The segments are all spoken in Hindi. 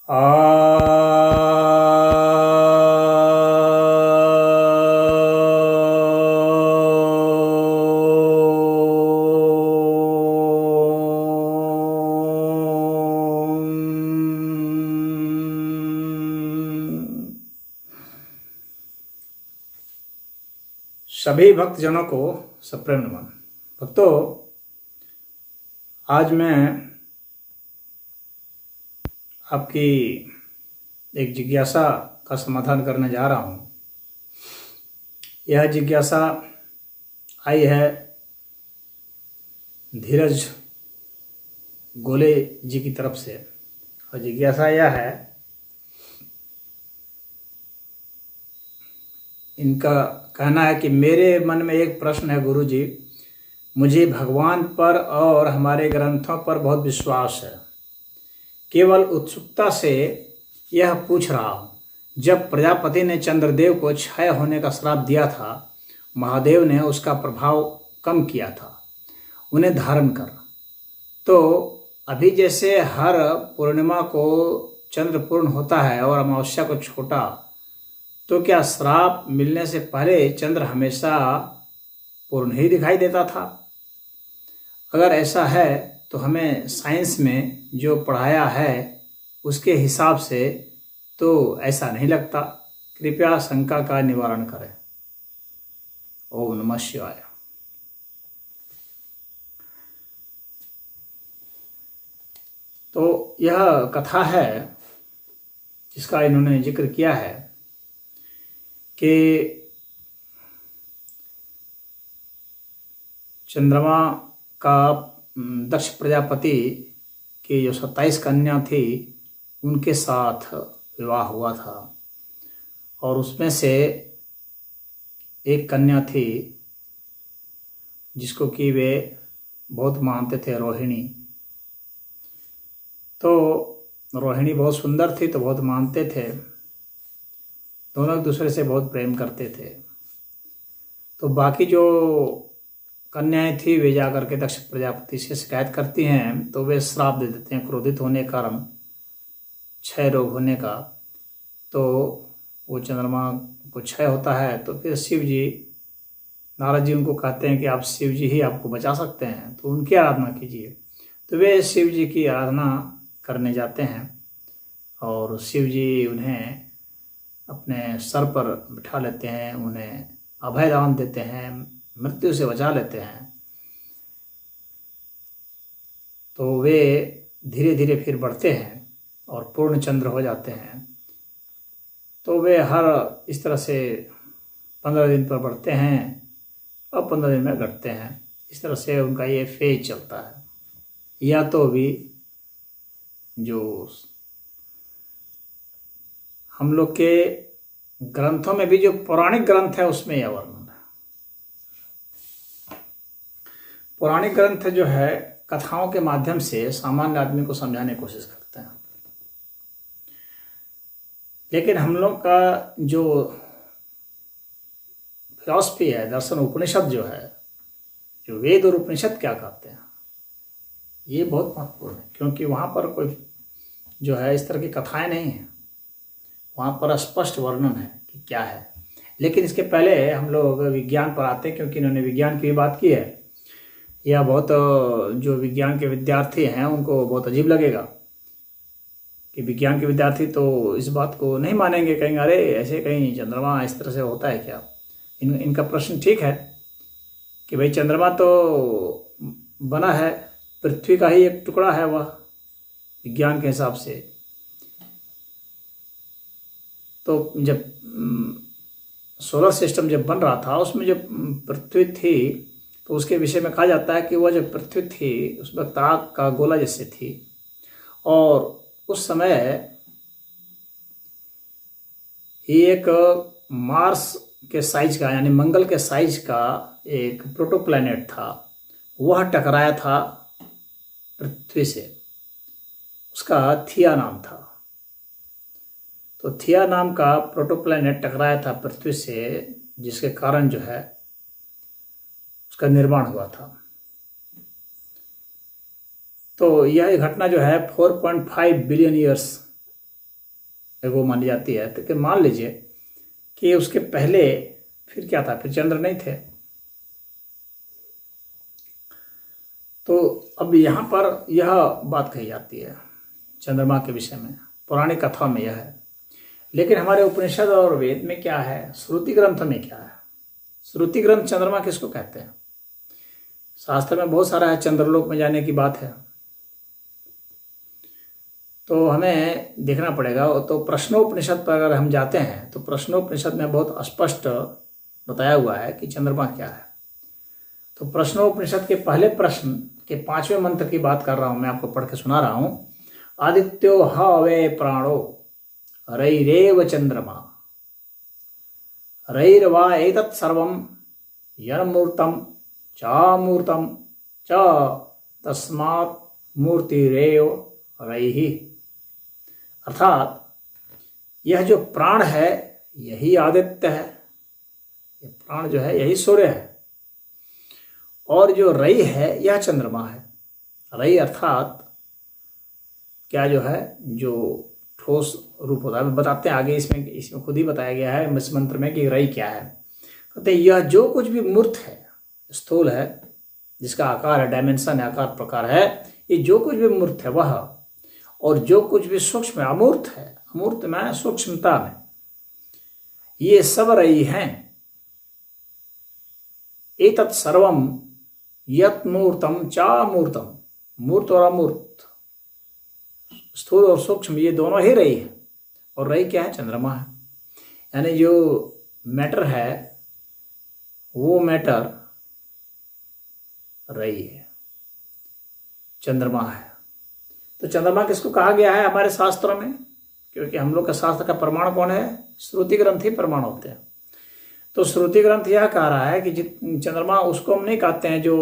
आ सभी भक्तजनों को सप्रेम नमन। भक्तों, आज मैं आपकी एक जिज्ञासा का समाधान करने जा रहा हूँ। यह जिज्ञासा आई है धीरज गोले जी की तरफ से, और जिज्ञासा यह है, इनका कहना है कि मेरे मन में एक प्रश्न है गुरु जी, मुझे भगवान पर और हमारे ग्रंथों पर बहुत विश्वास है। केवल उत्सुकता से यह पूछ रहा हूँ, जब प्रजापति ने चंद्रदेव को क्षय होने का श्राप दिया था, महादेव ने उसका प्रभाव कम किया था उन्हें धारण कर। तो अभी जैसे हर पूर्णिमा को चंद्र पूर्ण होता है और अमावस्या को छोटा, तो क्या श्राप मिलने से पहले चंद्र हमेशा पूर्ण ही दिखाई देता था? अगर ऐसा है तो हमें साइंस में जो पढ़ाया है उसके हिसाब से तो ऐसा नहीं लगता। कृपया शंका का निवारण करें। ओम नमः शिवाय। तो यह कथा है जिसका इन्होंने जिक्र किया है कि चंद्रमा का दक्ष प्रजापति की जो 27 कन्या थी उनके साथ विवाह हुआ था, और उसमें से एक कन्या थी जिसको कि वे बहुत मानते थे, रोहिणी। तो रोहिणी बहुत सुंदर थी तो बहुत मानते थे, दोनों एक दूसरे से बहुत प्रेम करते थे। तो बाकी जो कन्याएं थी वे जा करके दक्ष प्रजापति से शिकायत करती हैं, तो वे श्राप दे देते हैं क्रोधित होने के कारण, क्षय रोग होने का। तो वो चंद्रमा को क्षय होता है, तो फिर शिव जी, नारद जी उनको कहते हैं कि आप शिव जी ही आपको बचा सकते हैं, तो उनकी आराधना कीजिए। तो वे शिव जी की आराधना करने जाते हैं और शिव जी उन्हें अपने सर पर बिठा लेते हैं, उन्हें अभय दान देते हैं, मृत्यु से बचा लेते हैं। तो वे धीरे धीरे फिर बढ़ते हैं और पूर्ण चंद्र हो जाते हैं। तो वे हर इस तरह से 15 दिन पर बढ़ते हैं और 15 दिन में घटते हैं। इस तरह से उनका ये फेज चलता है। या तो भी जो हम लोग के ग्रंथों में भी जो पौराणिक ग्रंथ है उसमें यह वर्णन है। पौराणिक ग्रंथ जो है कथाओं के माध्यम से सामान्य आदमी को समझाने की कोशिश करते हैं, लेकिन हम लोग का जो फिलॉसफी है, दर्शन उपनिषद जो है, जो वेद और उपनिषद क्या कहते हैं, ये बहुत महत्वपूर्ण है, क्योंकि वहाँ पर कोई जो है इस तरह की कथाएं नहीं हैं। वहाँ पर स्पष्ट वर्णन है कि क्या है। लेकिन इसके पहले हम लोग विज्ञान पर आते हैं, क्योंकि इन्होंने विज्ञान की भी बात की है। यह बहुत जो विज्ञान के विद्यार्थी हैं उनको बहुत अजीब लगेगा कि विज्ञान के विद्यार्थी तो इस बात को नहीं मानेंगे, कहेंगे अरे ऐसे कहीं चंद्रमा इस तरह से होता है क्या। इनका प्रश्न ठीक है कि भाई चंद्रमा तो बना है पृथ्वी का ही एक टुकड़ा है वह, विज्ञान के हिसाब से। तो जब सोलर सिस्टम जब बन रहा था उसमें जब पृथ्वी थी तो उसके विषय में कहा जाता है कि वह जब पृथ्वी थी उस वक्त आग का गोला जैसे थी, और उस समय एक मार्स के साइज का, यानी मंगल के साइज का एक प्रोटोप्लैनेट था, वह टकराया था पृथ्वी से। उसका थिया नाम था। तो थिया नाम का प्रोटोप्लैनेट टकराया था पृथ्वी से, जिसके कारण जो है उसका निर्माण हुआ था। तो यह घटना जो है 4.5 बिलियन ईयर्स वो मानी जाती है। तो मान लीजिए कि उसके पहले फिर क्या था, फिर चंद्र नहीं थे। तो अब यहाँ पर यह बात कही जाती है चंद्रमा के विषय में, पौराणिक कथा में यह है। लेकिन हमारे उपनिषद और वेद में क्या है, श्रुति ग्रंथ में क्या है? श्रुति ग्रंथ चंद्रमा किसको कहते हैं? शास्त्र में बहुत सारा है, चंद्रलोक में जाने की बात है, तो हमें देखना पड़ेगा। तो प्रश्नोपनिषद पर अगर हम जाते हैं तो प्रश्नोपनिषद में बहुत स्पष्ट बताया हुआ है कि चंद्रमा क्या है। तो प्रश्नोपनिषद के पहले प्रश्न के 5वें मंत्र की बात कर रहा हूं, मैं आपको पढ़ के सुना रहा हूं। आदित्यो हवे प्राणो रैरेव चंद्रमा रैर्वा एतत् सर्वं यन्मूर्तं चामूर्तं च तस्मात् मूर्तिरेव रैहि। अर्थात यह जो प्राण है यही आदित्य है, ये प्राण जो है यही सूर्य है, और जो रई है यह चंद्रमा है। रई अर्थात क्या जो है, जो ठोस रूप होता है, बताते हैं आगे, इसमें खुद ही बताया गया है इस मंत्र में कि रई क्या है। कहते यह जो कुछ भी मूर्त है, स्थूल है, जिसका आकार है, डायमेंशन है, आकार प्रकार है, ये जो कुछ भी मूर्त है वह, और जो कुछ भी सूक्ष्म है, अमूर्त है, अमूर्त में सूक्ष्मता में, ये सब रई हैं। एतत् सर्वम यत् मूर्तम चामूर्तम, मूर्त और अमूर्त, स्थूल और सूक्ष्म, ये दोनों ही रई है। और रई क्या है? चंद्रमा है। यानी जो मैटर है वो मैटर रई है, चंद्रमा है। तो चंद्रमा किसको कहा गया है हमारे शास्त्रों में? क्योंकि हम लोग का शास्त्र का प्रमाण कौन है? श्रुति ग्रंथ ही प्रमाण होते हैं। तो श्रुति ग्रंथ यह कह रहा है कि चंद्रमा उसको हम नहीं कहते हैं जो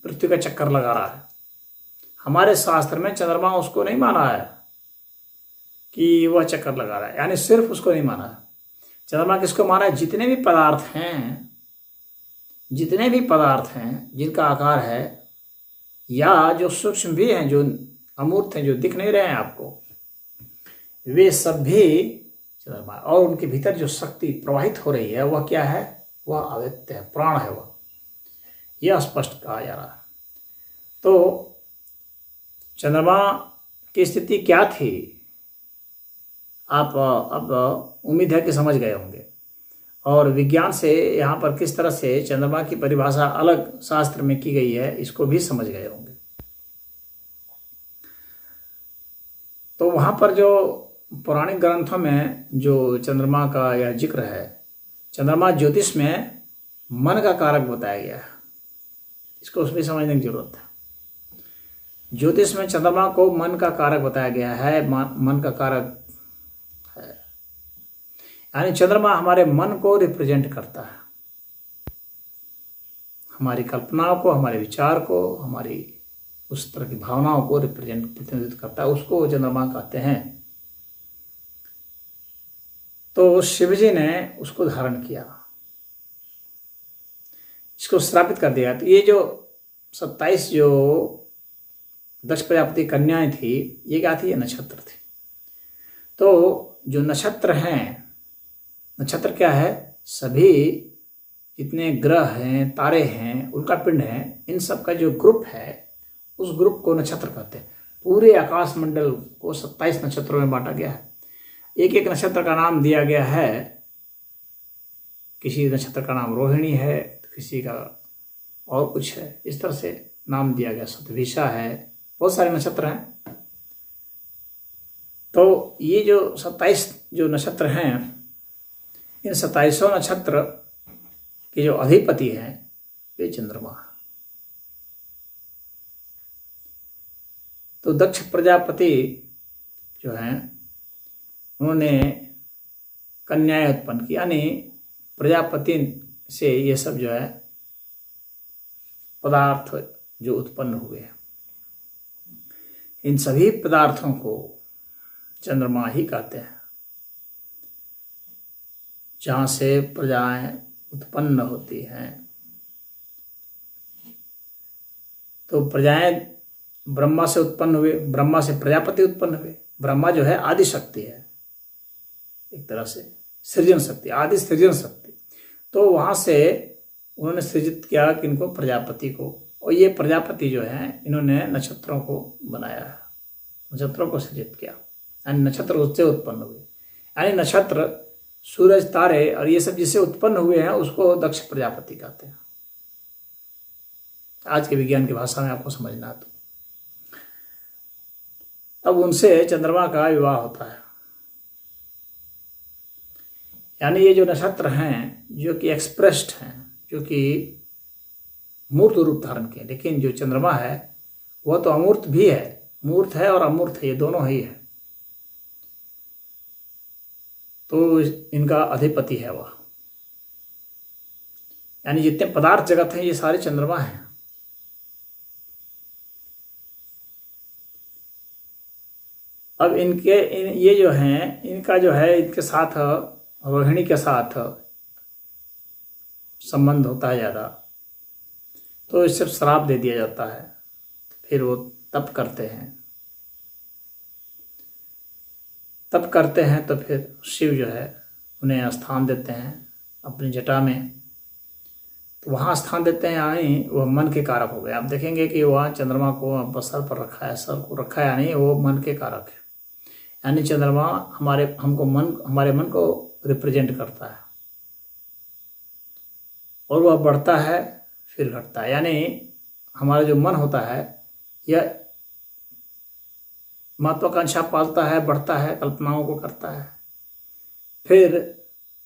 पृथ्वी का चक्कर लगा रहा है। हमारे शास्त्र में चंद्रमा उसको नहीं माना है कि वह चक्कर लगा रहा है, यानी सिर्फ उसको नहीं माना है। चंद्रमा किसको माना है? जितने भी पदार्थ हैं, जितने भी पदार्थ हैं जिनका आकार है, या जो सूक्ष्म भी हैं, जो अमूर्त हैं, जो दिख नहीं रहे हैं आपको, वे सब भी चंद्रमा, और उनके भीतर जो शक्ति प्रवाहित हो रही है वह क्या है? वह आदित्य है, प्राण है वह, यह स्पष्ट कहा जा रहा है। तो चंद्रमा की स्थिति क्या थी, आप अब उम्मीद है कि समझ गए होंगे। और विज्ञान से यहाँ पर किस तरह से चंद्रमा की परिभाषा अलग शास्त्र में की गई है, इसको भी समझ गए होंगे। तो वहाँ पर जो पौराणिक ग्रंथों में जो चंद्रमा का यह जिक्र है, चंद्रमा ज्योतिष में मन का कारक बताया गया है, इसको उसमें समझने की जरूरत है। ज्योतिष में चंद्रमा को मन का कारक बताया गया है, मन का कारक है, यानी चंद्रमा हमारे मन को रिप्रेजेंट करता है, हमारी कल्पनाओं को, हमारे विचार को, हमारी उस तरह की भावनाओं को प्रतिनिधित्व करता है, उसको चंद्रमा कहते हैं। तो शिव जी ने उसको धारण किया, इसको श्रापित कर दिया। तो ये जो 27 जो दक्ष प्रजापति कन्याएं थी, ये क्या थी? ये नक्षत्र थे। तो जो नक्षत्र हैं, नक्षत्र क्या है? सभी जितने ग्रह हैं, तारे हैं, उनका पिंड है, इन सब का जो ग्रुप है, उस ग्रुप को नक्षत्र कहते हैं। पूरे आकाश मंडल को 27 नक्षत्रों में बांटा गया है। एक एक नक्षत्र का नाम दिया गया है, किसी नक्षत्र का नाम रोहिणी है, किसी का और कुछ है, इस तरह से नाम दिया गया। शतभिषा है, बहुत सारे नक्षत्र हैं। तो ये जो 27 जो नक्षत्र हैं, इन 27 नक्षत्र के जो अधिपति हैं वे चंद्रमा है। तो दक्ष प्रजापति जो हैं उन्होंने कन्याएं उत्पन्न की, यानी प्रजापति से ये सब जो है पदार्थ जो उत्पन्न हुए हैं, इन सभी पदार्थों को चंद्रमा ही कहते हैं। जहाँ से प्रजाएं उत्पन्न होती हैं, तो प्रजाएं ब्रह्मा से उत्पन्न हुए, ब्रह्मा से प्रजापति उत्पन्न हुए। ब्रह्मा जो है आदि शक्ति है, एक तरह से सृजन शक्ति, आदि सृजन शक्ति। तो वहाँ से उन्होंने सृजित किया किनको, प्रजापति को। और ये प्रजापति जो है इन्होंने नक्षत्रों को बनाया है, नक्षत्रों को सृजित किया, यानी नक्षत्र उससे उत्पन्न हुए। यानी नक्षत्र, सूरज, तारे और ये सब जिससे उत्पन्न हुए हैं उसको दक्ष प्रजापति कहते हैं। आज के विज्ञान की भाषा में आपको समझना है। तो अब उनसे चंद्रमा का विवाह होता है। यानी ये जो नक्षत्र हैं जो कि एक्सप्रेस्ड हैं, जो कि मूर्त रूप धारण के, लेकिन जो चंद्रमा है वह तो अमूर्त भी है, मूर्त है और अमूर्त है, ये दोनों ही है। तो इनका अधिपति है वह, यानी जितने पदार्थ जगत हैं ये सारे चंद्रमा हैं। अब ये जो हैं, इनका जो है इनके साथ रोहिणी के साथ संबंध होता है ज़्यादा, तो इससे श्राप दे दिया जाता है। फिर वो तप करते हैं, तप करते हैं तो फिर शिव जो है उन्हें स्थान देते हैं अपनी जटा में। तो वहाँ स्थान देते हैं, यानी वह मन के कारक हो गए। आप देखेंगे कि वहाँ चंद्रमा को सर पर रखा है, सर को रखा है, यानी वो मन के कारक है। यानी चंद्रमा हमारे मन को रिप्रेजेंट करता है, और वह बढ़ता है फिर घटता है। यानी हमारा जो मन होता है यह महत्वाकांक्षा पालता है, बढ़ता है, कल्पनाओं को करता है, फिर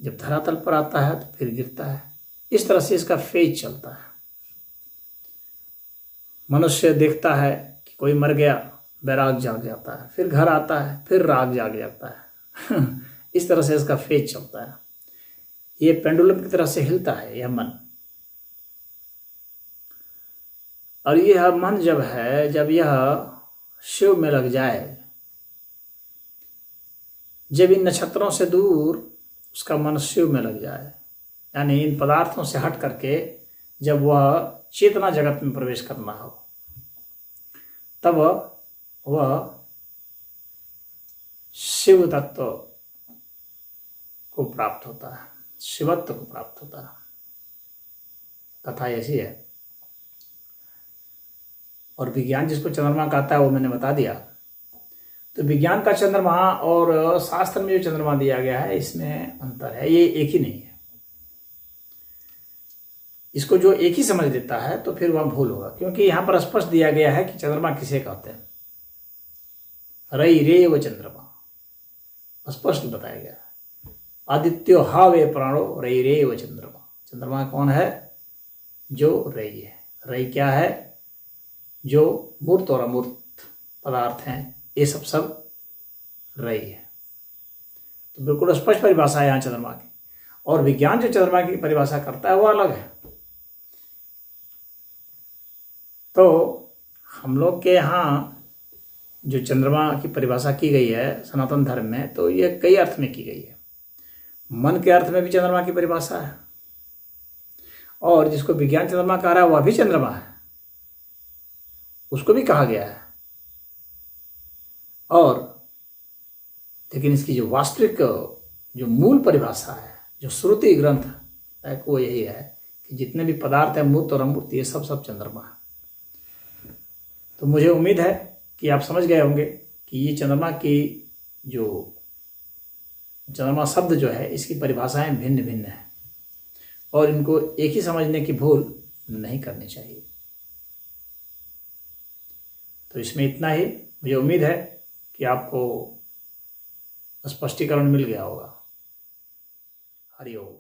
जब धरातल पर आता है तो फिर गिरता है। इस तरह से इसका फेज चलता है। मनुष्य देखता है कि कोई मर गया, वैराग जाग जाता है, फिर घर आता है, फिर राग जाग जाता है। इस तरह से इसका फेज चलता है। ये पेंडुलम की तरह से हिलता है यह मन। और यह मन जब यह शिव में लग जाए, जब इन नक्षत्रों से दूर उसका मन शिव में लग जाए, यानी इन पदार्थों से हट करके जब वह चेतना जगत में प्रवेश करना हो, तब वह शिव तत्व को प्राप्त होता है, शिवत्व को प्राप्त होता है। कथा ऐसी है। और विज्ञान जिसको चंद्रमा कहता है वो मैंने बता दिया। तो विज्ञान का चंद्रमा और शास्त्र में जो चंद्रमा दिया गया है इसमें अंतर है, ये एक ही नहीं है। इसको जो एक ही समझ लेता है तो फिर वह भूल होगा, क्योंकि यहाँ पर स्पष्ट दिया गया है कि चंद्रमा किसे कहते हैं। रई रे व चंद्रमा स्पष्ट बताया गया है। आदित्यो हावे प्राणो रई रे व चंद्रमा। चंद्रमा कौन है? जो रई है। रई क्या है? जो मूर्त और अमूर्त पदार्थ हैं, ये सब रई है। तो बिल्कुल स्पष्ट परिभाषा है यहाँ चंद्रमा की। और विज्ञान जो चंद्रमा की परिभाषा करता है वो अलग है। तो हम लोग के यहाँ जो चंद्रमा की परिभाषा की गई है सनातन धर्म में, तो ये कई अर्थ में की गई है। मन के अर्थ में भी चंद्रमा की परिभाषा है, और जिसको विज्ञान चंद्रमा कह रहा है वह भी चंद्रमा है, उसको भी कहा गया है। और लेकिन इसकी जो वास्तविक जो मूल परिभाषा है, जो श्रुति ग्रंथ है, वो यही है कि जितने भी पदार्थ हैं मूर्त और अमूर्त, ये सब चंद्रमा है। तो मुझे उम्मीद है कि आप समझ गए होंगे कि ये चंद्रमा की जो चंद्रमा शब्द जो है इसकी परिभाषाएं भिन्न भिन्न हैं, और इनको एक ही समझने की भूल नहीं करनी चाहिए। तो इसमें इतना ही। मुझे उम्मीद है कि आपको स्पष्टीकरण मिल गया होगा। हरि ओम।